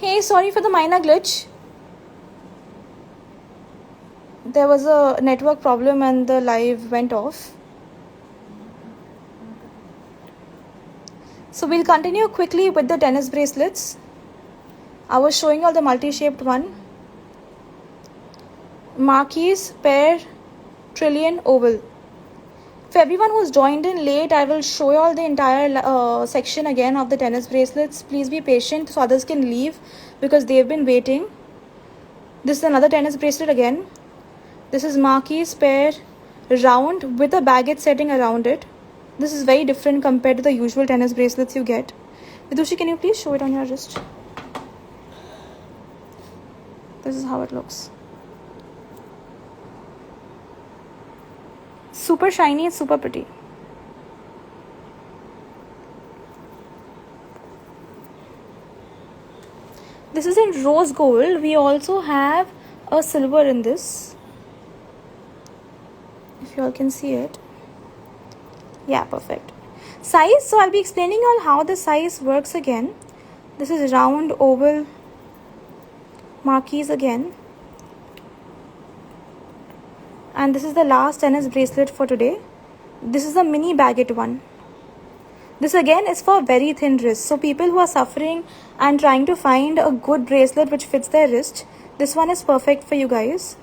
Hey, sorry for the minor glitch. There was a network problem and the live went off. So we'll continue quickly with the tennis bracelets. I was showing you all the multi-shaped one. Marquise, pair, trillion, oval. For everyone who's joined in late, I will show you all the entire section again of the tennis bracelets. Please be patient so others can leave because they've been waiting. This is another tennis bracelet again. This is Marquise, pair, round with a baguette setting around it. This is very different compared to the usual tennis bracelets you get. Vidushi, can you please show it on your wrist? This is how it looks. Super shiny, it's super pretty. This is in rose gold. We also have a silver in this. If you all can see it. Yeah, perfect. Size, so I'll be explaining all how the size works again. This is round, oval, Marquise again. And this is the last tennis bracelet for today. This is a mini baguette one. This again is for very thin wrists. So people who are suffering and trying to find a good bracelet which fits their wrist, this one is perfect for you guys.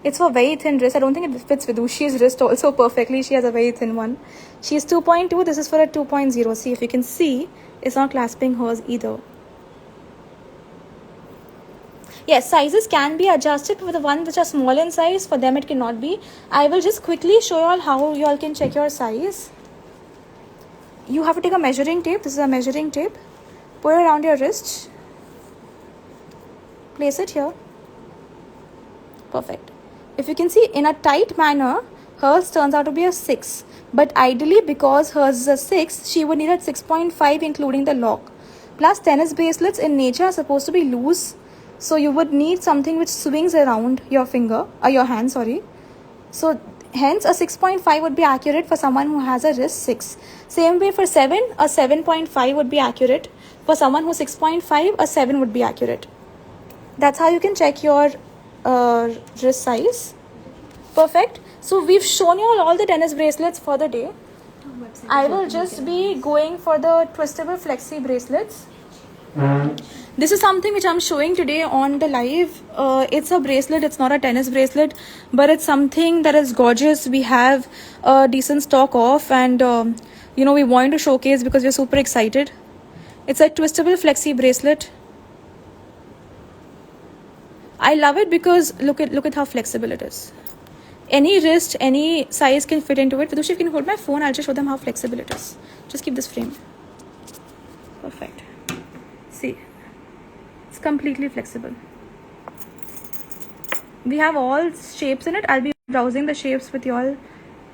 It's for very thin wrist. I don't think it fits Vidushi's wrist also perfectly. She has a very thin one. She's 2.2. This is for a 2.0. See, if you can see, it's not clasping hers either. Yes, sizes can be adjusted for the ones which are small in size. For them, it cannot be. I will just quickly show you all how you all can check your size. You have to take a measuring tape. This is a measuring tape. Put it around your wrist. Place it here. Perfect. If you can see, in a tight manner, hers turns out to be a 6. But ideally, because hers is a 6, she would need a 6.5 including the lock. Plus, tennis bracelets in nature are supposed to be loose. So you would need something which swings around your finger, or your hand, sorry. So hence a 6.5 would be accurate for someone who has a wrist 6. Same way for 7, a 7.5 would be accurate. For someone who's 6.5, a 7 would be accurate. That's how you can check your wrist size. Perfect. So we've shown you all the tennis bracelets for the day. I will just be going for the twistable flexi bracelets. This is something which I'm showing today on the live. It's a bracelet, it's not a tennis bracelet, but it's something that is gorgeous. We have a decent stock of, and we want to showcase because we're super excited. It's a twistable flexi bracelet. I love it because look at how flexible it is. Any wrist, any size can fit into it. Vidushi, if you can hold my phone, I'll just show them how flexible it is. Just keep this frame. Perfect. See. It's completely flexible. We have all shapes in it. I'll be browsing the shapes with you all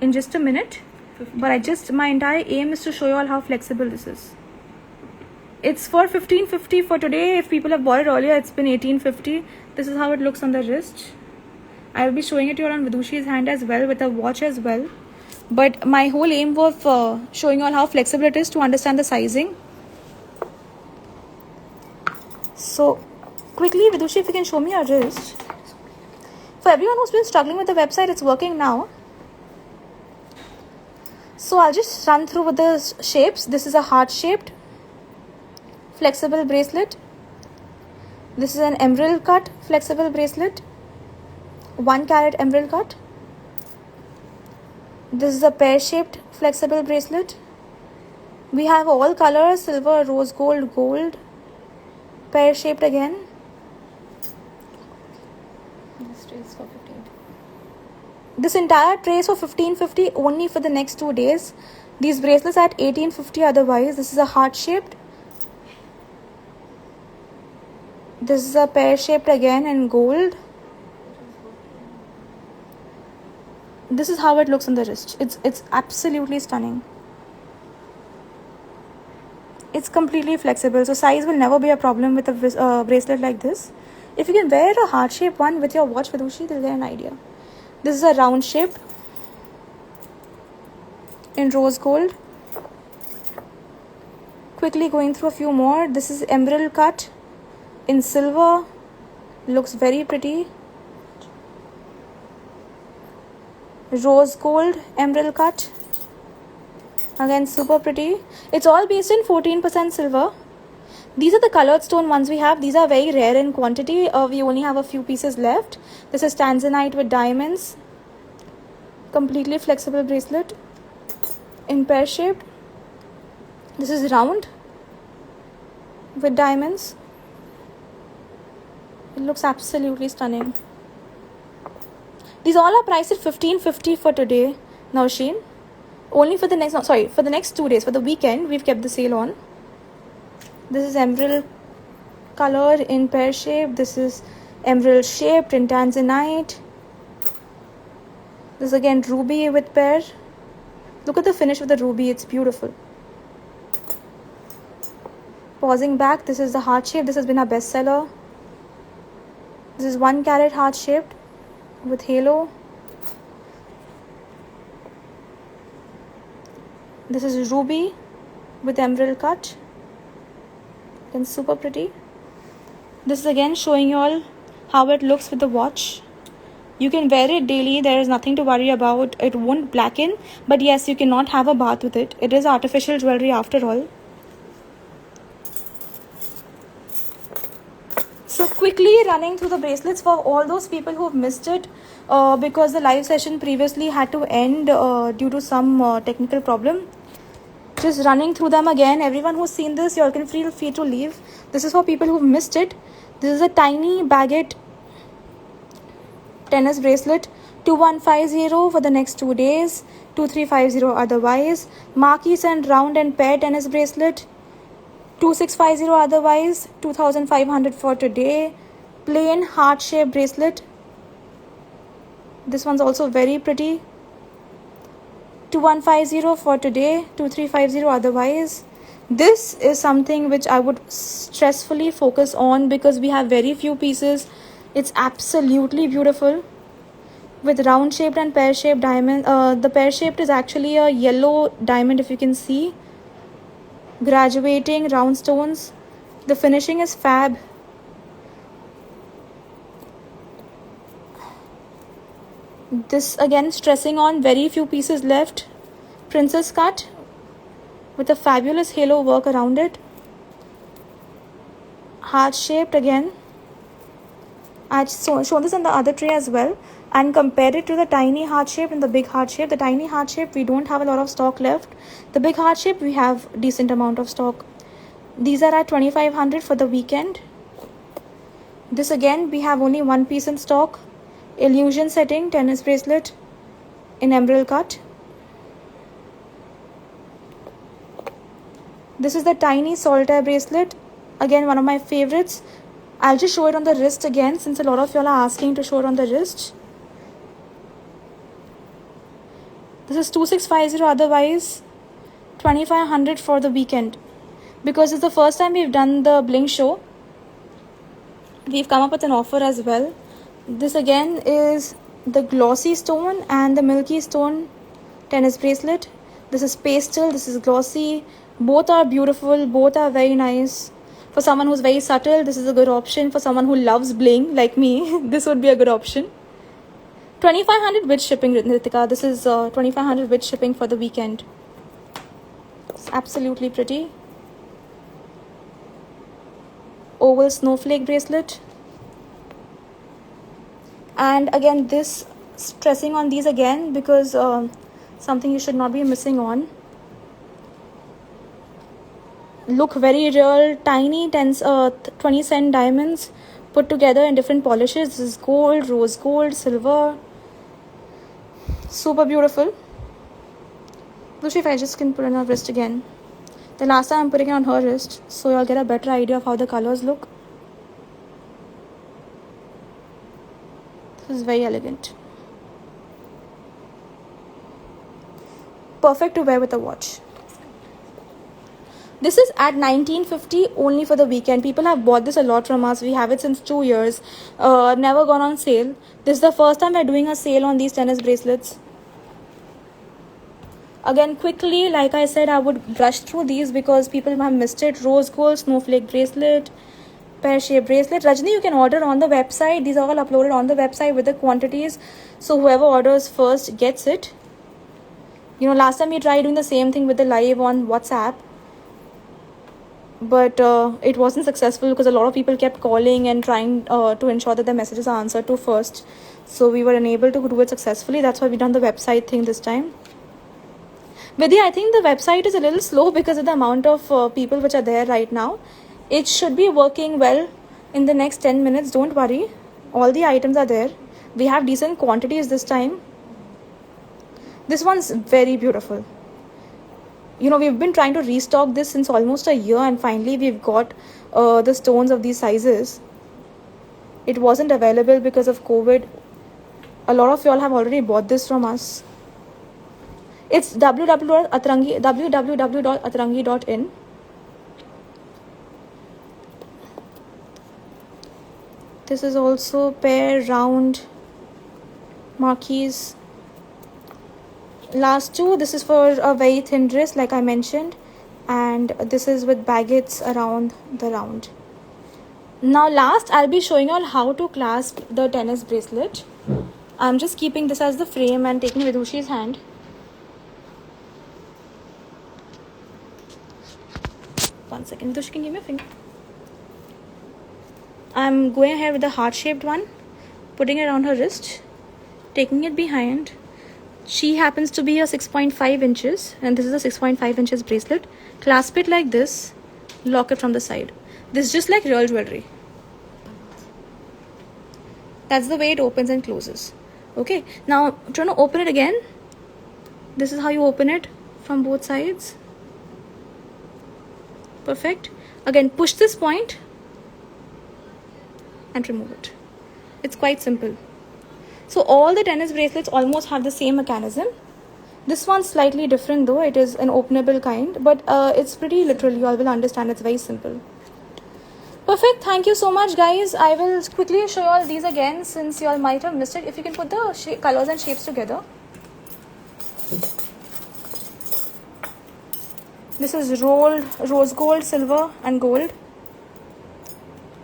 in just a minute. But my entire aim is to show you all how flexible this is. It's for 1550 for today. If people have bought it earlier, it's been 1850. This is how it looks on the wrist. I'll be showing it to you all on Vidushi's hand as well, with a watch as well. But my whole aim was showing you all how flexible it is to understand the sizing. So quickly, Vidushi, if you can show me your wrist. For everyone who's been struggling with the website, it's working now. So I'll just run through with the shapes. This is a heart-shaped flexible bracelet. This is an emerald cut flexible bracelet. 1 carat emerald cut. This is a pear-shaped flexible bracelet. We have all colors: silver, rose gold, gold. Pear-shaped again. This tray is for 15. This entire tray is for 1550 only for the next 2 days. These bracelets are at 1850 otherwise. This is a heart-shaped. This is a pear-shaped again in gold. This is how it looks on the wrist. It's absolutely stunning. It's completely flexible, so size will never be a problem with a bracelet like this. If you can wear a heart-shaped one with your watch, Vidushi, they'll get an idea. This is a round shape in rose gold. Quickly going through a few more. This is emerald cut in silver. Looks very pretty. Rose gold emerald cut. Again, super pretty. It's all based in 14% silver. These are the colored stone ones we have. These are very rare in quantity. We only have a few pieces left. This is tanzanite with diamonds. Completely flexible bracelet in pear shaped. This is round with diamonds. It looks absolutely stunning. These all are priced at $15.50 for today, Nausheen. Only for the next, for the next 2 days. For the weekend, we've kept the sale on. This is emerald color in pear shape. This is emerald shaped in tanzanite. This is again ruby with pear. Look at the finish of the ruby. It's beautiful. Pausing back, this is the heart shape. This has been our bestseller. This is 1 carat heart shaped with halo. This is ruby with emerald cut. And super pretty. This is again showing you all how it looks with the watch. You can wear it daily. There is nothing to worry about. It won't blacken. But yes, you cannot have a bath with it. It is artificial jewelry after all. So quickly running through the bracelets for all those people who have missed it because the live session previously had to end due to some technical problem. Just running through them again. Everyone who's seen this, you all can feel free to leave. This is for people who've missed it. This is a tiny baguette tennis bracelet. 2150 for the next 2 days. 2350 otherwise. Marquise and round and pair tennis bracelet. 2650 otherwise. 2500 for today. Plain heart shaped bracelet. This one's also very pretty. 2150 for today. 2350 otherwise. This is something which I would stressfully focus on because we have very few pieces. It's absolutely beautiful with round shaped and pear shaped diamond. The pear shaped is actually a yellow diamond, if you can see. Graduating round stones. The finishing is fab. This again stressing on very few pieces left. Princess cut with a fabulous halo work around it. Heart shaped again. I've shown this on the other tray as well and compared it to the tiny heart shape and the big heart shape. The tiny heart shape we don't have a lot of stock left. The big heart shape we have decent amount of stock. These are at 2500 for the weekend. This again we have only one piece in stock. Illusion setting tennis bracelet in emerald cut. This is the tiny solitaire bracelet. Again, one of my favorites. I'll just show it on the wrist again since a lot of y'all are asking to show it on the wrist. This is 2650 otherwise. 2500 for the weekend. Because it's the first time we've done the bling show. We've come up with an offer as well. This again is the glossy stone and the milky stone tennis bracelet. This is pastel, this is glossy. Both are beautiful, both are very nice. For someone who's very subtle, this is a good option. For someone who loves bling like me, this would be a good option. 2500 with shipping, Ritika. This is 2500 with shipping for the weekend. It's absolutely pretty. Oval snowflake bracelet. And again, this stressing on these again because something you should not be missing on. Look very real, tiny 20 cent diamonds put together in different polishes. This is gold, rose gold, silver. Super beautiful. We'll see if I just can put it on her wrist again. The last time I'm putting it on her wrist, so you'll get a better idea of how the colors look. This is very elegant. Perfect to wear with a watch. This is at $19.50 only for the weekend. People have bought this a lot from us. We have it since 2 years. Never gone on sale. This is the first time we're doing a sale on these tennis bracelets. Again, quickly, like I said, I would brush through these because people have missed it. Rose gold snowflake bracelet. pear-shaped bracelet. Rajni, you can order on the website. These are all uploaded on the website with the quantities. So whoever orders first gets it. You know, last time we tried doing the same thing with the live on WhatsApp. But it wasn't successful because a lot of people kept calling and trying to ensure that their messages are answered to first. So we were unable to do it successfully. That's why we done the website thing this time. Vidya, I think the website is a little slow because of the amount of people which are there right now. It should be working well in the next 10 minutes. Don't worry. All the items are there. We have decent quantities this time. This one's very beautiful. You know, we've been trying to restock this since almost a year, and finally we've got the stones of these sizes. It wasn't available because of COVID. A lot of y'all have already bought this from us. It's www.atrangi.in. This is also pair round marquise. Last two, this is for a very thin dress like I mentioned, and this is with baguettes around the round. Now last, I'll be showing you all how to clasp the tennis bracelet. I'm just keeping this as the frame and taking Vidushi's hand. One second, Vidushi, can you give me a finger? I'm going ahead with the heart-shaped one, putting it around her wrist, taking it behind. She happens to be a 6.5 inches, and this is a 6.5 inches bracelet. Clasp it like this, lock it from the side. This is just like real jewelry. That's the way it opens and closes. Okay, now I'm trying to open it again. This is how you open it from both sides. Perfect. Again, push this point and remove it. It's quite simple. So all the tennis bracelets almost have the same mechanism. This one's slightly different though. It is an openable kind, but it's pretty literal. You all will understand. It's very simple. Perfect. Thank you so much, guys. I will quickly show you all these again since you all might have missed it. If you can put the colors and shapes together. This is rolled rose gold, silver and gold.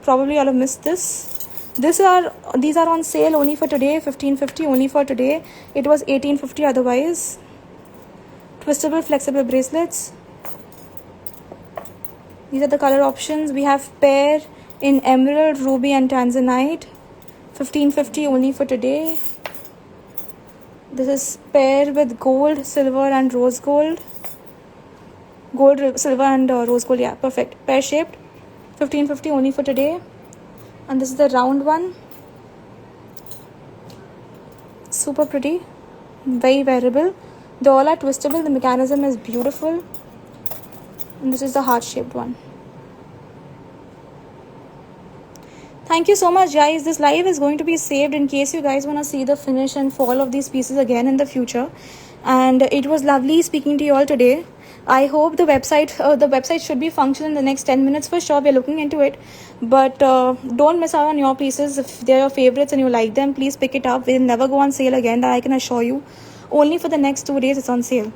Probably you all have missed this. These are on sale only for today, $15.50 only for today. It was $18.50 otherwise. Twistable, flexible bracelets. These are the color options. We have pair in emerald, ruby and tanzanite. $15.50 only for today. This is pair with gold, silver and rose gold. Gold, silver and rose gold. Yeah, perfect. Pear shaped. $15.50 only for today. And this is the round one. Super pretty. Very wearable. They all are twistable. The mechanism is beautiful. And this is the heart-shaped one. Thank you so much, guys. This live is going to be saved in case you guys want to see the finish and fall of these pieces again in the future. And it was lovely speaking to you all today. I hope the website should be functional in the next 10 minutes for sure. We're looking into it. But don't miss out on your pieces. If they're your favorites and you like them, please pick it up. They'll never go on sale again, that I can assure you. Only for the next 2 days it's on sale.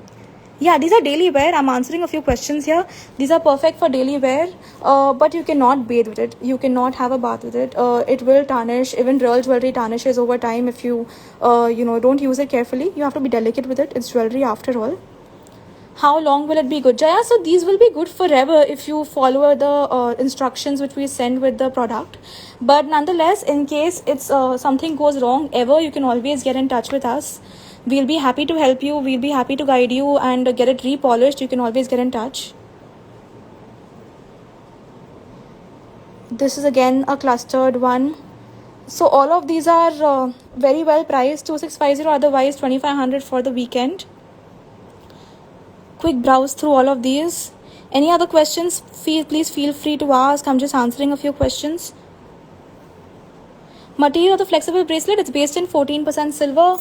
Yeah, these are daily wear. I'm answering a few questions here. These are perfect for daily wear, but you cannot bathe with it. You cannot have a bath with it. It will tarnish. Even real jewelry tarnishes over time if you, don't use it carefully. You have to be delicate with it. It's jewelry after all. How long will it be good, Jaya? So these will be good forever if you follow the instructions which we send with the product. But nonetheless, in case it's something goes wrong ever, you can always get in touch with us. We'll be happy to help you. We'll be happy to guide you and get it repolished. You can always get in touch. This is again a clustered one. So all of these are very well priced. 2650 otherwise 2500 for the weekend. Quick browse through all of these. Any other questions? Please feel free to ask. I'm just answering a few questions. Material of the flexible bracelet, it's based in 14% silver.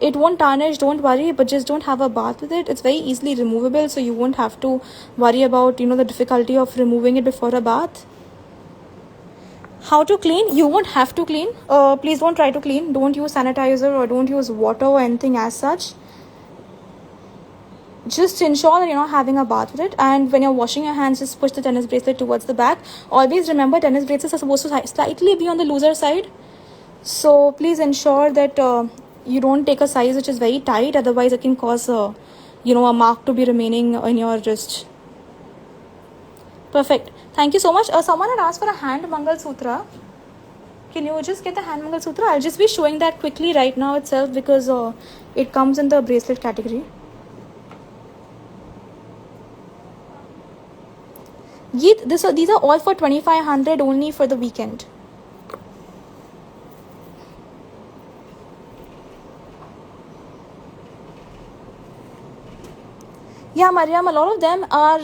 It won't tarnish, don't worry, but just don't have a bath with it. It's very easily removable, so you won't have to worry about the difficulty of removing it before a bath. How to clean? You won't have to clean. Please don't try to clean. Don't use sanitizer or don't use water or anything as such. just ensure that you're not having a bath with it, and when you're washing your hands, just push the tennis bracelet towards the back. Always remember, tennis bracelets are supposed to slightly be on the looser side, so please ensure that you don't take a size which is very tight, otherwise it can cause a mark to be remaining in your wrist. Perfect. Thank you so much. Someone had asked for a hand Mangal Sutra. Can you just get the hand Mangal Sutra? I'll just be showing that quickly right now itself, because it comes in the bracelet category. Geet, these are all for 2500 only for the weekend. Yeah, Mariam, a lot of them are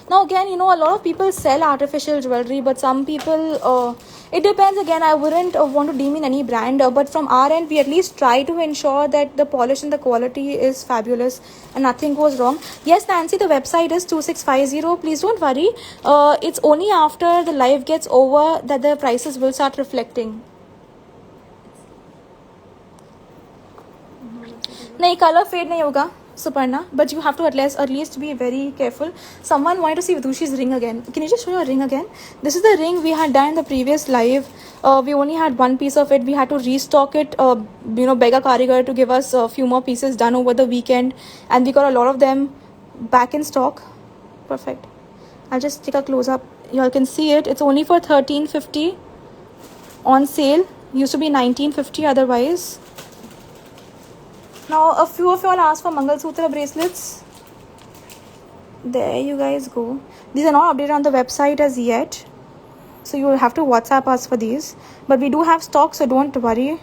now again, a lot of people sell artificial jewelry, but some people it depends. Again, I wouldn't want to deem in any brand, but from our end, we at least try to ensure that the polish and the quality is fabulous and nothing goes wrong. Yes, Nancy, the website is 2650. Please don't worry. It's only after the live gets over that the prices will start reflecting. No, color fade nahi hoga, Suparna, but you have to at least be very careful. Someone wanted to see Vidushi's ring again. Can you just show your ring again? This is the ring we had done in the previous live. We only had one piece of it. We had to restock it, beg a karigar to give us a few more pieces done over the weekend, and we got a lot of them back in stock. Perfect. I'll just take a close up. You all can see it. It's only for 1350 on sale. Used to be 1950 otherwise. Now, a few of you all asked for Mangal Sutra bracelets. There you guys go. These are not updated on the website as yet, so you will have to WhatsApp us for these. But we do have stock, so don't worry.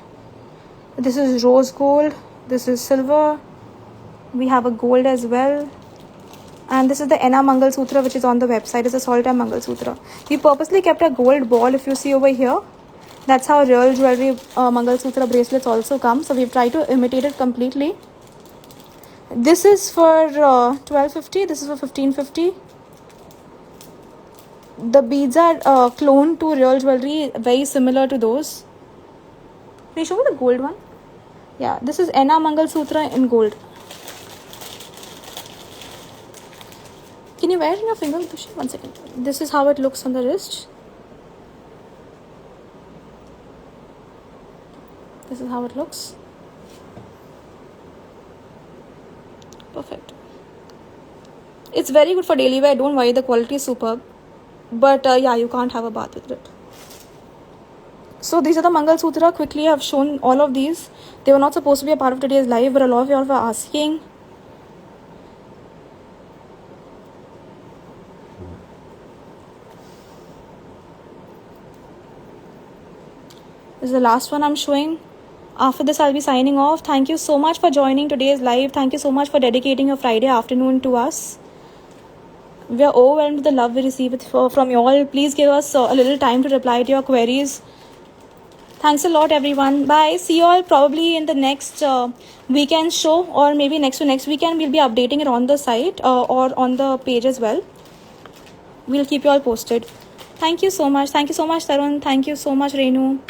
This is rose gold. This is silver. We have a gold as well. And this is the Enna Mangal Sutra, which is on the website. It's a Solitaire Mangal Sutra. We purposely kept a gold ball, if you see over here. That's how real jewelry Mangal Sutra bracelets also come. So we've tried to imitate it completely. This is for 1250. This is for 1550. The beads are cloned to real jewelry, very similar to those. Can you show me the gold one? Yeah, this is Enna Mangal Sutra in gold. Can you wear it in your finger? 1 second. This is how it looks on the wrist. This is how it looks. Perfect. It's very good for daily wear. Don't worry, the quality is superb. But yeah, you can't have a bath with it. So these are the Mangal Sutra. Quickly, I've shown all of these. They were not supposed to be a part of today's live, but a lot of you all were asking. This is the last one I'm showing. After this, I'll be signing off. Thank you so much for joining today's live. Thank you so much for dedicating your Friday afternoon to us. We are overwhelmed with the love we receive from you all. Please give us a little time to reply to your queries. Thanks a lot, everyone. Bye. See you all probably in the next weekend show, or maybe next to next weekend. We'll be updating it on the site or on the page as well. We'll keep you all posted. Thank you so much. Thank you so much, Tarun. Thank you so much, Renu.